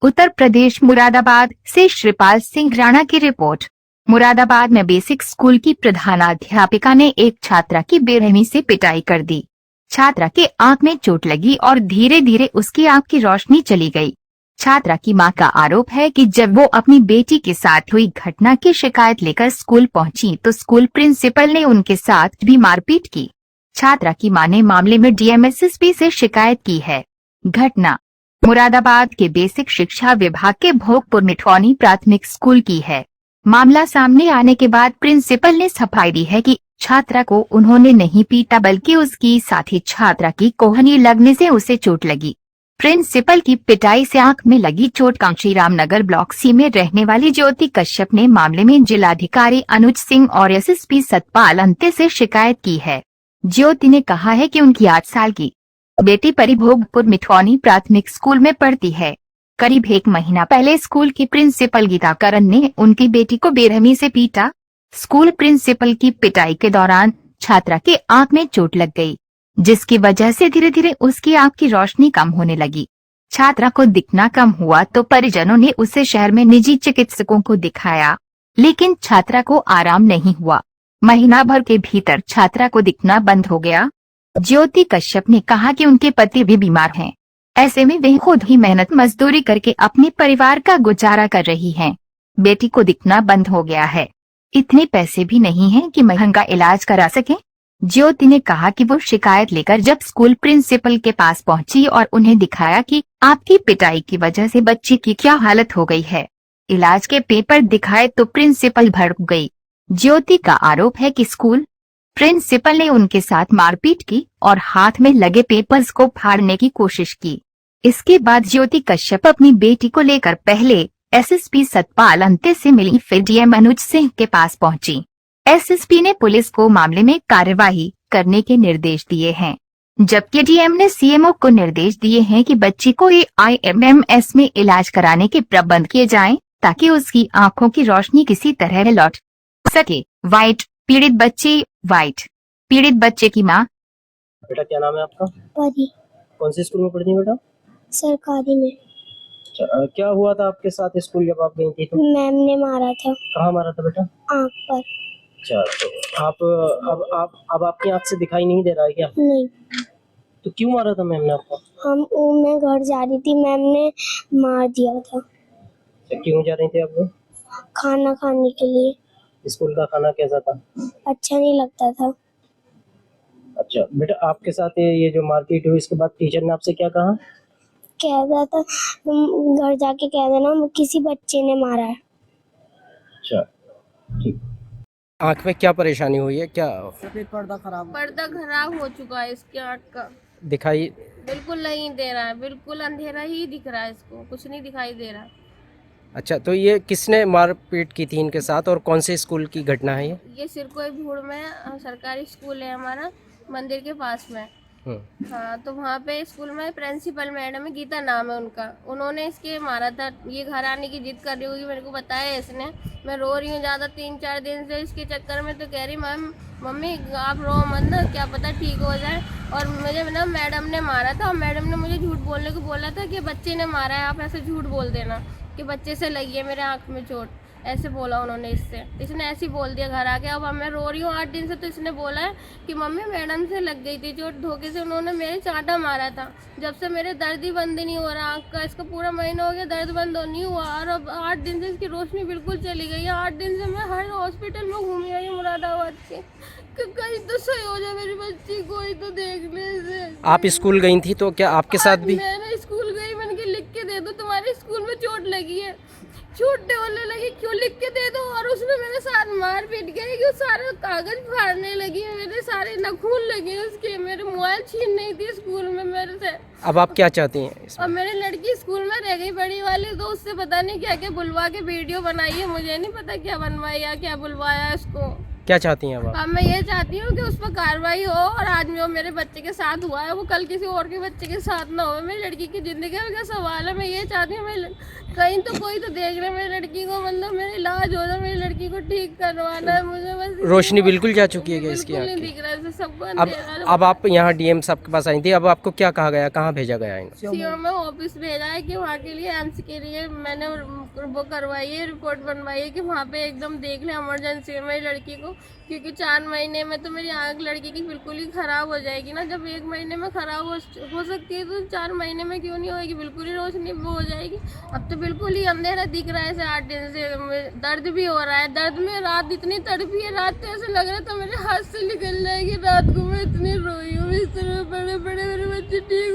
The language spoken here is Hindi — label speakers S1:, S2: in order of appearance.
S1: उत्तर प्रदेश मुरादाबाद से श्रीपाल सिंह राणा की रिपोर्ट। मुरादाबाद में बेसिक स्कूल की प्रधानाध्यापिका ने एक छात्रा की बेरहमी से पिटाई कर दी। छात्रा के आंख में चोट लगी और धीरे धीरे उसकी आंख की रोशनी चली गई। छात्रा की मां का आरोप है कि जब वो अपनी बेटी के साथ हुई घटना की शिकायत लेकर स्कूल पहुंची तो स्कूल प्रिंसिपल ने उनके साथ भी मारपीट की। छात्रा की मां ने मामले में डीएमएसएसपी से शिकायत की है। घटना मुरादाबाद के बेसिक शिक्षा विभाग के भोगपुर मिठौनी प्राथमिक स्कूल की है। मामला सामने आने के बाद प्रिंसिपल ने सफाई दी है कि छात्रा को उन्होंने नहीं पीटा बल्कि उसकी साथी छात्रा की कोहनी लगने से उसे चोट लगी। प्रिंसिपल की पिटाई से आंख में लगी चोट कांशीराम नगर ब्लॉक सी में रहने वाली ज्योति कश्यप ने मामले में जिलाधिकारी अनुज सिंह और एसएसपी सतपाल अंते से शिकायत की है। ज्योति ने कहा है कि उनकी 8 साल की बेटी परी भोगपुर मिठौनी प्राथमिक स्कूल में पढ़ती है। करीब 1 महीना पहले स्कूल की प्रिंसिपल गीता करण ने उनकी बेटी को बेरहमी से पीटा। स्कूल प्रिंसिपल की पिटाई के दौरान छात्रा के आंख में चोट लग गई, जिसकी वजह से धीरे धीरे उसकी आंख की रोशनी कम होने लगी। छात्रा को दिखना कम हुआ तो परिजनों ने उसे शहर में निजी चिकित्सकों को दिखाया, लेकिन छात्रा को आराम नहीं हुआ। महीना भर के भीतर छात्रा को दिखना बंद हो गया। ज्योति कश्यप ने कहा कि उनके पति भी बीमार हैं। ऐसे में वे खुद ही मेहनत मजदूरी करके अपने परिवार का गुजारा कर रही हैं। बेटी को दिखना बंद हो गया है। इतने पैसे भी नहीं हैं कि महंगा इलाज करा सके। ज्योति ने कहा कि वो शिकायत लेकर जब स्कूल प्रिंसिपल के पास पहुंची और उन्हें दिखाया कि आपकी पिटाई की वजह से बच्ची की क्या हालत हो गई है, इलाज के पेपर दिखाए तो प्रिंसिपल भड़क गई। ज्योति का आरोप है कि स्कूल प्रिंसिपल ने उनके साथ मारपीट की और हाथ में लगे पेपर्स को फाड़ने की कोशिश की। इसके बाद ज्योति कश्यप अपनी बेटी को लेकर पहले एसएसपी सतपाल अंते से मिली, फिर डीएम अनुज सिंह के पास पहुंची। एसएसपी ने पुलिस को मामले में कार्यवाही करने के निर्देश दिए हैं, जबकि डीएम ने सीएमओ को निर्देश दिए हैं कि बच्ची को AIMMS में इलाज कराने के प्रबंध किए जाएं, ताकि उसकी आंखों की रोशनी किसी तरह लौट सके। वाइट पीड़ित बच्चे की मां।
S2: बेटा क्या नाम है आपका?
S3: परी।
S2: कौन से स्कूल में पढ़ती है बेटा?
S3: सरकारी में।
S2: क्या हुआ था आपके साथ स्कूल जब आप गई थी तो?
S3: मैम ने मारा था।
S2: कहाँ मारा था बेटा?
S3: आँख पर।
S2: अच्छा, तो अब आपकी आँख से दिखाई नहीं दे रहा है क्या?
S3: नहीं।
S2: तो क्यों मारा था मैम ने आपको?
S3: मैं घर जा रही थी, मैम ने मार दिया था।
S2: क्यों जा रही थी आप लोग?
S3: खाना खाने के लिए।
S2: स्कूल का खाना कैसा था?
S3: अच्छा नहीं लगता था।
S2: अच्छा बेटा, आपके साथ ये जो मारपीट हुई इसके बाद टीचर ने आपसे क्या कहा?
S3: कह रहा था तुम घर जाके कह देना किसी बच्चे ने मारा है।
S2: अच्छा ठीक।
S4: आँख में क्या परेशानी हुई है? क्या
S5: पर्दा खराब हो चुका है इसके आँख का।
S4: दिखाई
S5: बिल्कुल नहीं दे रहा है, बिल्कुल अंधेरा ही दिख रहा है, इसको कुछ नहीं दिखाई दे रहा।
S4: अच्छा, तो ये किसने मारपीट की थी इनके साथ और कौन से स्कूल की घटना है
S5: ये सिरकोई भूड़ में सरकारी स्कूल है हमारा, मंदिर के पास में। हाँ, तो वहाँ पे स्कूल में प्रिंसिपल मैडम है, गीता नाम है उनका, उन्होंने इसके मारा था। ये घर आने की जिद कर रही होगी, मेरे को बताया इसने। मैं रो रही हूँ ज़्यादा 3-4 दिन से इसके चक्कर में, तो कह रही मम्मी आप रो मत ना, क्या पता ठीक हो जाए। और मुझे ना मैडम ने मारा था, और मैडम ने मुझे झूठ बोलने को बोला था कि बच्चे ने मारा है, आप ऐसे झूठ बोल देना कि बच्चे से लगी है मेरे आँख में चोट, ऐसे बोला उन्होंने। इसने ऐसे ही बोल दिया घर आके। अब मैं रो रही हूँ 8 दिन से, तो इसने बोला है कि मम्मी मैडम से लग गई थी चोट, धोखे से उन्होंने मेरे चांटा मारा था। जब से मेरे दर्द ही बंद नहीं हो रहा आँख का, इसका पूरा महीना हो गया दर्द बंद नहीं हुआ, और अब 8 दिन से इसकी रोशनी बिल्कुल चली गई है। 8 दिन से मैं हर हॉस्पिटल में घूमी आई हूँ मुरादाबाद के, कहीं तो सही हो जाए मेरी बच्ची, कोई तो देखने से।
S4: आप स्कूल गई थी तो क्या आपके साथ भी?
S5: मैंने स्कूल गई, मैंने कि लिख के दे दो तुम्हारे स्कूल में चोट लगी है, छूटने वाले लगी, क्यों लिख के दे दो। और उसने मेरे साथ मार पीट गई कि सारे कागज फाड़ने लगी, मेरे सारे नखून लगे उसके, मेरे मोबाइल छीन नहीं थी स्कूल में मेरे से।
S4: अब आप क्या चाहती हैं?
S5: और मेरी लड़की स्कूल में रह गई बड़ी वाली, तो उससे पता नहीं क्या क्या बुलवा के वीडियो बनाई है, मुझे नहीं पता क्या बनवाया क्या बुलवाया इसको।
S4: क्या चाहती हैं अब आप?
S5: अब मैं ये चाहती हूँ कि उस पर कार्रवाई हो, और आज जो मेरे बच्चे के साथ हुआ है वो कल किसी और के बच्चे के साथ ना हो। मेरी लड़की की जिंदगी का सवाल है। मैं ये चाहती हूँ कहीं तो कोई तो देख रहे मेरी लड़की को, मतलब मेरा इलाज हो रहा है, मेरी लड़की को ठीक करवाना है मुझे बस।
S4: रोशनी बिल्कुल जा चुकी है क्या इसकी
S5: बिल्कुल
S4: आँख
S5: नहीं
S4: की?
S5: दिख रहा है, सबको
S4: अब
S5: अंधेरा।
S4: अब आप यहाँ डीएम साहब के पास आई थी, अब आपको क्या कहा गया, कहाँ भेजा गया इनको?
S5: सीओ में ऑफिस भेजा है कि वहाँ के लिए एम्स के लिए मैंने वो करवाई है, रिपोर्ट बनवाई है कि वहाँ पे एकदम देख लें इमरजेंसी में मेरी लड़की को, क्योंकि 4 महीने में तो मेरी आँख लड़की की बिल्कुल ही ख़राब हो जाएगी ना। जब 1 महीने में ख़राब हो सकती है तो 4 महीने में क्यों नहीं होगी? बिल्कुल ही रोशनी वो हो जाएगी। अब तो बिल्कुल ही अंधेरा दिख रहा है 8 दिन से। दर्द भी हो रहा है, दर्द में रात इतनी तड़पी है, रात तो ऐसे लग रहा था मेरे हाथ से निकल जाएगी। रात को मैं इतनी रोई हूँ, इस तरह बड़े बड़े मेरे बच्चे ठीक